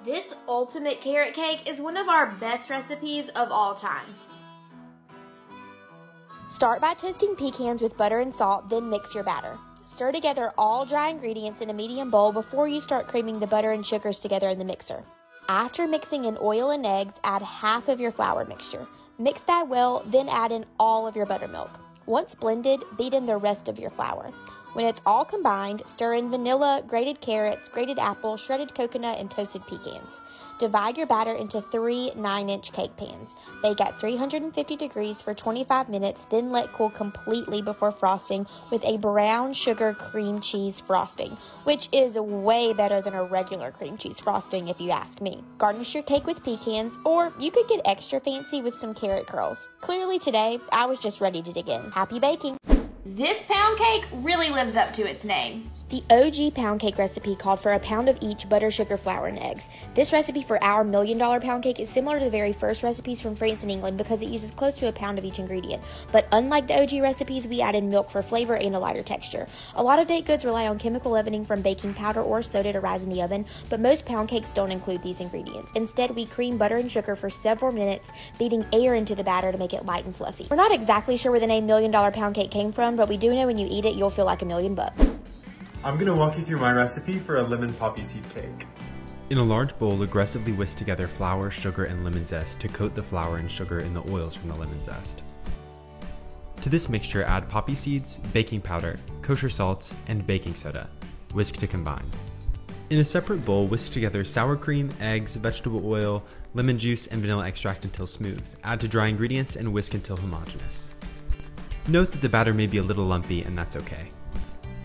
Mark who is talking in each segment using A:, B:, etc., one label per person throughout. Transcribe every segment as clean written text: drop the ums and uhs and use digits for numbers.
A: This ultimate carrot cake is one of our best recipes of all time. Start by toasting pecans with butter and salt, then mix your batter. Stir together all dry ingredients in a medium bowl before you start creaming the butter and sugars together in the mixer. After mixing in oil and eggs, add half of your flour mixture. Mix that well, then add in all of your buttermilk. Once blended, beat in the rest of your flour. When it's all combined, stir in vanilla, grated carrots, grated apple, shredded coconut, and toasted pecans. Divide your batter into 3 9-inch cake pans. Bake at 350 degrees for 25 minutes, then let cool completely before frosting with a brown sugar cream cheese frosting, which is way better than a regular cream cheese frosting if you ask me. Garnish your cake with pecans, or you could get extra fancy with some carrot curls. Clearly today, I was just ready to dig in. Happy baking! This pound cake really lives up to its name. The OG pound cake recipe called for a pound of each butter, sugar, flour, and eggs. This recipe for our $1 million pound cake is similar to the very first recipes from France and England because it uses close to a pound of each ingredient. But unlike the OG recipes, we added milk for flavor and a lighter texture. A lot of baked goods rely on chemical leavening from baking powder or soda to rise in the oven, but most pound cakes don't include these ingredients. Instead, we cream butter and sugar for several minutes, beating air into the batter to make it light and fluffy. We're not exactly sure where the name $1 million pound cake came from, but we do know when you eat it, you'll feel like $1 million bucks.
B: I'm gonna walk you through my recipe for a lemon poppy seed cake.
C: In a large bowl, aggressively whisk together flour, sugar, and lemon zest to coat the flour and sugar in the oils from the lemon zest. To this mixture, add poppy seeds, baking powder, kosher salt, and baking soda. Whisk to combine. In a separate bowl, whisk together sour cream, eggs, vegetable oil, lemon juice, and vanilla extract until smooth. Add to dry ingredients and whisk until homogeneous. Note that the batter may be a little lumpy, and that's okay.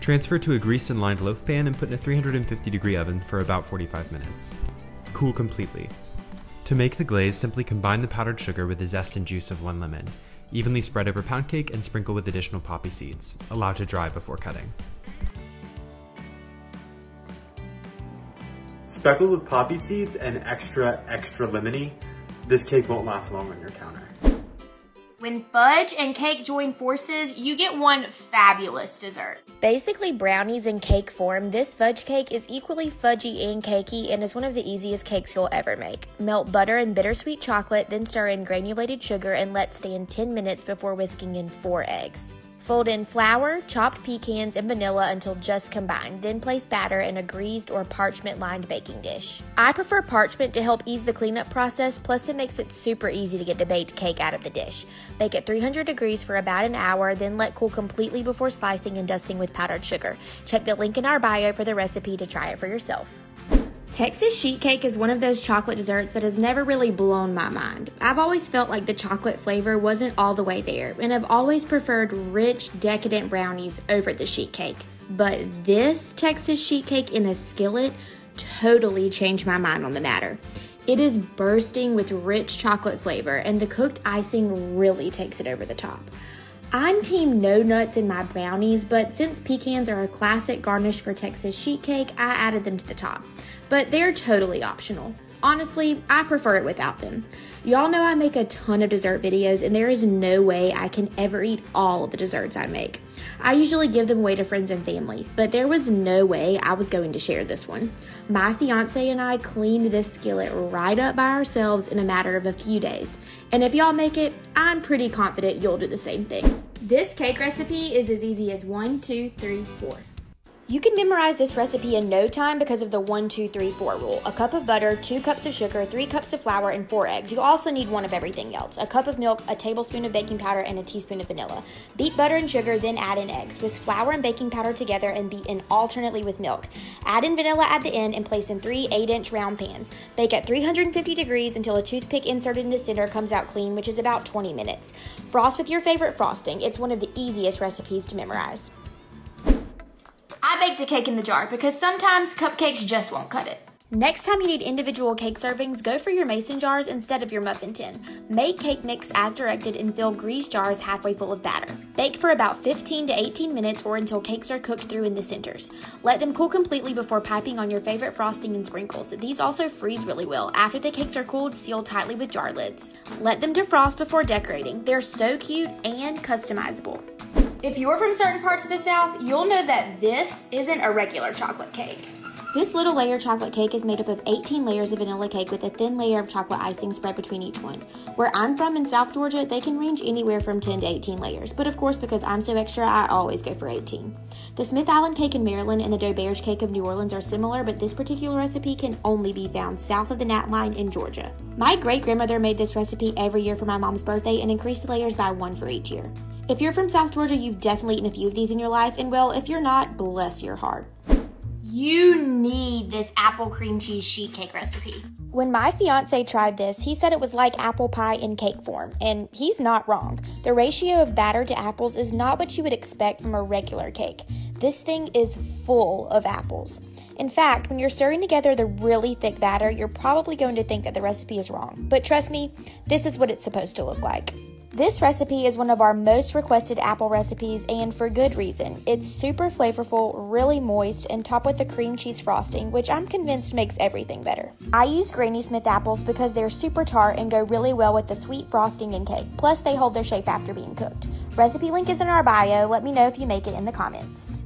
C: Transfer to a greased and lined loaf pan and put in a 350-degree oven for about 45 minutes. Cool completely. To make the glaze, simply combine the powdered sugar with the zest and juice of 1 lemon. Evenly spread over pound cake and sprinkle with additional poppy seeds. Allow to dry before cutting.
B: Speckled with poppy seeds and extra lemony, this cake won't last long on your counter.
A: When fudge and cake join forces, you get one fabulous dessert. Basically brownies in cake form, this fudge cake is equally fudgy and cakey and is one of the easiest cakes you'll ever make. Melt butter and bittersweet chocolate, then stir in granulated sugar and let stand 10 minutes before whisking in 4 eggs. Fold in flour, chopped pecans, and vanilla until just combined, then place batter in a greased or parchment-lined baking dish. I prefer parchment to help ease the cleanup process, plus it makes it super easy to get the baked cake out of the dish. Bake at 300 degrees for about an hour, then let cool completely before slicing and dusting with powdered sugar. Check the link in our bio for the recipe to try it for yourself. Texas sheet cake is one of those chocolate desserts that has never really blown my mind. I've always felt like the chocolate flavor wasn't all the way there, and I've always preferred rich, decadent brownies over the sheet cake. But this Texas sheet cake in a skillet totally changed my mind on the matter. It is bursting with rich chocolate flavor, and the cooked icing really takes it over the top. I'm team no nuts in my brownies, but since pecans are a classic garnish for Texas sheet cake, I added them to the top. But they're totally optional. Honestly, I prefer it without them. Y'all know I make a ton of dessert videos, and there is no way I can ever eat all of the desserts I make. I usually give them away to friends and family, but there was no way I was going to share this one. My fiance and I cleaned this skillet right up by ourselves in a matter of a few days. And if y'all make it, I'm pretty confident you'll do the same thing. This cake recipe is as easy as 1, 2, 3, 4. You can memorize this recipe in no time because of the 1, 2, 3, 4 rule. A cup of butter, 2 cups of sugar, 3 cups of flour, and 4 eggs. You'll also need 1 of everything else. A cup of milk, a tablespoon of baking powder, and a teaspoon of vanilla. Beat butter and sugar, then add in eggs. Whisk flour and baking powder together and beat in alternately with milk. Add in vanilla at the end and place in 3 8-inch round pans. Bake at 350 degrees until a toothpick inserted in the center comes out clean, which is about 20 minutes. Frost with your favorite frosting. It's one of the easiest recipes to memorize. I baked a cake in the jar because sometimes cupcakes just won't cut it. Next time you need individual cake servings, go for your mason jars instead of your muffin tin. Make cake mix as directed and fill greased jars halfway full of batter. Bake for about 15 to 18 minutes or until cakes are cooked through in the centers. Let them cool completely before piping on your favorite frosting and sprinkles. These also freeze really well. After the cakes are cooled, seal tightly with jar lids. Let them defrost before decorating. They're so cute and customizable. If you're from certain parts of the South, you'll know that this isn't a regular chocolate cake. This little layer chocolate cake is made up of 18 layers of vanilla cake with a thin layer of chocolate icing spread between each one. Where I'm from in South Georgia, they can range anywhere from 10 to 18 layers, but of course because I'm so extra, I always go for 18. The Smith Island cake in Maryland and the Dauberge cake of New Orleans are similar, but this particular recipe can only be found south of the Gnat Line in Georgia. My great-grandmother made this recipe every year for my mom's birthday and increased the layers by 1 for each year. If you're from South Georgia, you've definitely eaten a few of these in your life, and well, if you're not, bless your heart. You need this apple cream cheese sheet cake recipe. When my fiance tried this, he said it was like apple pie in cake form, and he's not wrong. The ratio of batter to apples is not what you would expect from a regular cake. This thing is full of apples. In fact, when you're stirring together the really thick batter, you're probably going to think that the recipe is wrong. But trust me, this is what it's supposed to look like. This recipe is one of our most requested apple recipes, and for good reason. It's super flavorful, really moist, and topped with the cream cheese frosting, which I'm convinced makes everything better. I use Granny Smith apples because they're super tart and go really well with the sweet frosting and cake. Plus, they hold their shape after being cooked. Recipe link is in our bio. Let me know if you make it in the comments.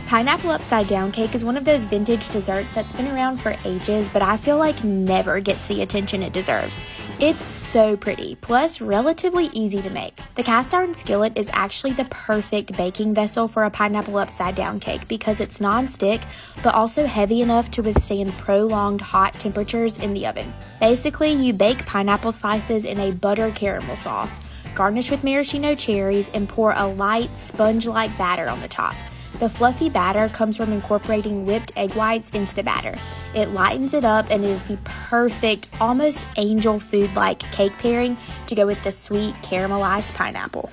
A: Pineapple upside down cake is one of those vintage desserts that's been around for ages, but I feel like never gets the attention it deserves. It's so pretty, plus relatively easy to make. The cast iron skillet is actually the perfect baking vessel for a pineapple upside down cake because it's non-stick, but also heavy enough to withstand prolonged hot temperatures in the oven. Basically, you bake pineapple slices in a butter caramel sauce, garnish with maraschino cherries, and pour a light sponge-like batter on the top. The fluffy batter comes from incorporating whipped egg whites into the batter. It lightens it up and is the perfect, almost angel food-like cake pairing to go with the sweet caramelized pineapple.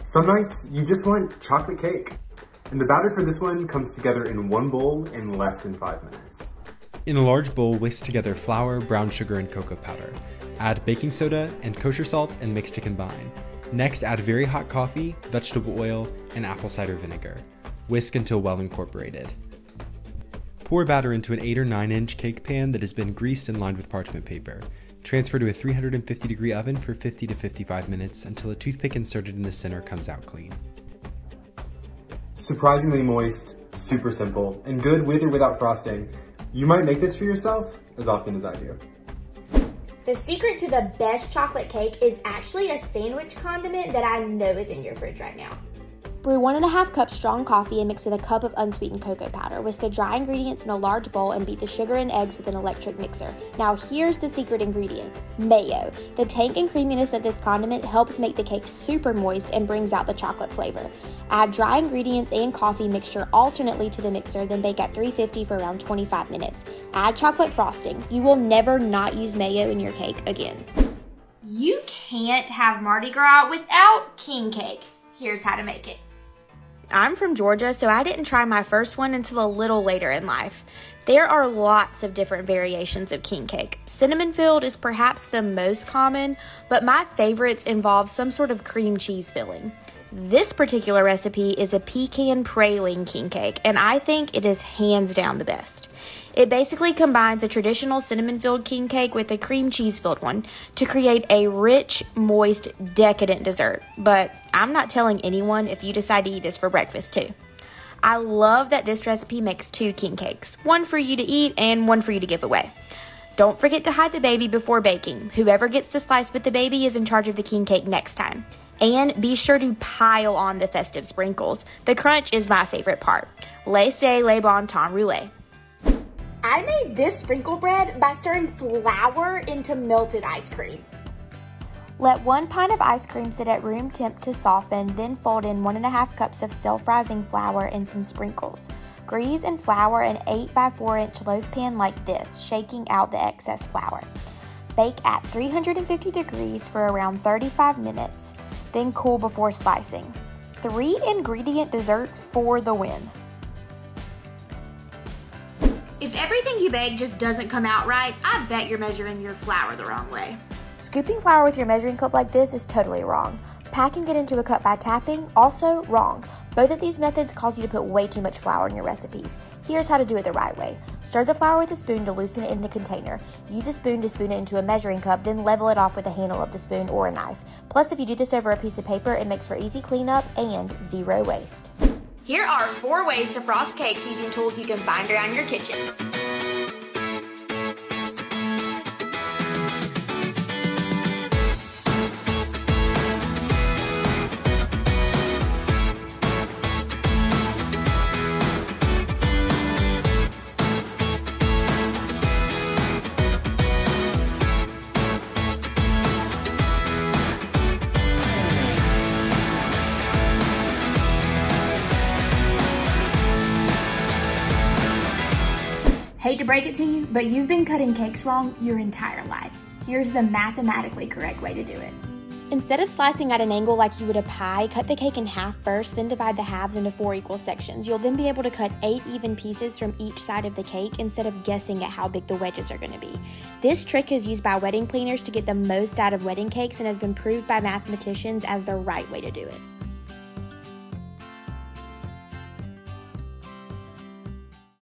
B: Some nights, you just want chocolate cake. And the batter for this one comes together in one bowl in less than 5 minutes.
C: In a large bowl, whisk together flour, brown sugar, and cocoa powder. Add baking soda and kosher salt and mix to combine. Next, add very hot coffee, vegetable oil, and apple cider vinegar. Whisk until well incorporated. Pour batter into an 8 or 9 inch cake pan that has been greased and lined with parchment paper. Transfer to a 350-degree oven for 50 to 55 minutes until a toothpick inserted in the center comes out clean.
B: Surprisingly moist, super simple, and good with or without frosting. You might make this for yourself as often as I do.
A: The secret to the best chocolate cake is actually a sandwich condiment that I know is in your fridge right now. Brew 1.5 cups strong coffee and mix with a cup of unsweetened cocoa powder. Whisk the dry ingredients in a large bowl and beat the sugar and eggs with an electric mixer. Now here's the secret ingredient, mayo. The tang and creaminess of this condiment helps make the cake super moist and brings out the chocolate flavor. Add dry ingredients and coffee mixture alternately to the mixer, then bake at 350 for around 25 minutes. Add chocolate frosting. You will never not use mayo in your cake again. You can't have Mardi Gras without king cake. Here's how to make it. I'm from Georgia, so I didn't try my first one until a little later in life. There are lots of different variations of king cake. Cinnamon filled is perhaps the most common, but my favorites involve some sort of cream cheese filling. This particular recipe is a pecan praline king cake, and I think it is hands down the best. It basically combines a traditional cinnamon-filled king cake with a cream cheese-filled one to create a rich, moist, decadent dessert. But I'm not telling anyone if you decide to eat this for breakfast too. I love that this recipe makes 2 king cakes, one for you to eat and one for you to give away. Don't forget to hide the baby before baking. Whoever gets the slice with the baby is in charge of the king cake next time. And be sure to pile on the festive sprinkles. The crunch is my favorite part. Laissez le bon temps rouler. I made this sprinkle bread by stirring flour into melted ice cream. Let 1 pint of ice cream sit at room temp to soften, then fold in 1.5 cups of self-rising flour and some sprinkles. Grease and flour an 8 by 4 inch loaf pan like this, shaking out the excess flour. Bake at 350 degrees for around 35 minutes, then cool before slicing. 3-ingredient dessert for the win. If everything you bake just doesn't come out right, I bet you're measuring your flour the wrong way. Scooping flour with your measuring cup like this is totally wrong. Packing it into a cup by tapping, also wrong. Both of these methods cause you to put way too much flour in your recipes. Here's how to do it the right way. Stir the flour with a spoon to loosen it in the container. Use a spoon to spoon it into a measuring cup, then level it off with the handle of the spoon or a knife. Plus, if you do this over a piece of paper, it makes for easy cleanup and 0 waste. Here are 4 ways to frost cakes using tools you can find around your kitchen.
D: Hate to break it to you, but you've been cutting cakes wrong your entire life. Here's the mathematically correct way to do it.
A: Instead of slicing at an angle like you would a pie, cut the cake in half first, then divide the halves into 4 equal sections. You'll then be able to cut 8 even pieces from each side of the cake instead of guessing at how big the wedges are going to be. This trick is used by wedding planners to get the most out of wedding cakes and has been proved by mathematicians as the right way to do it.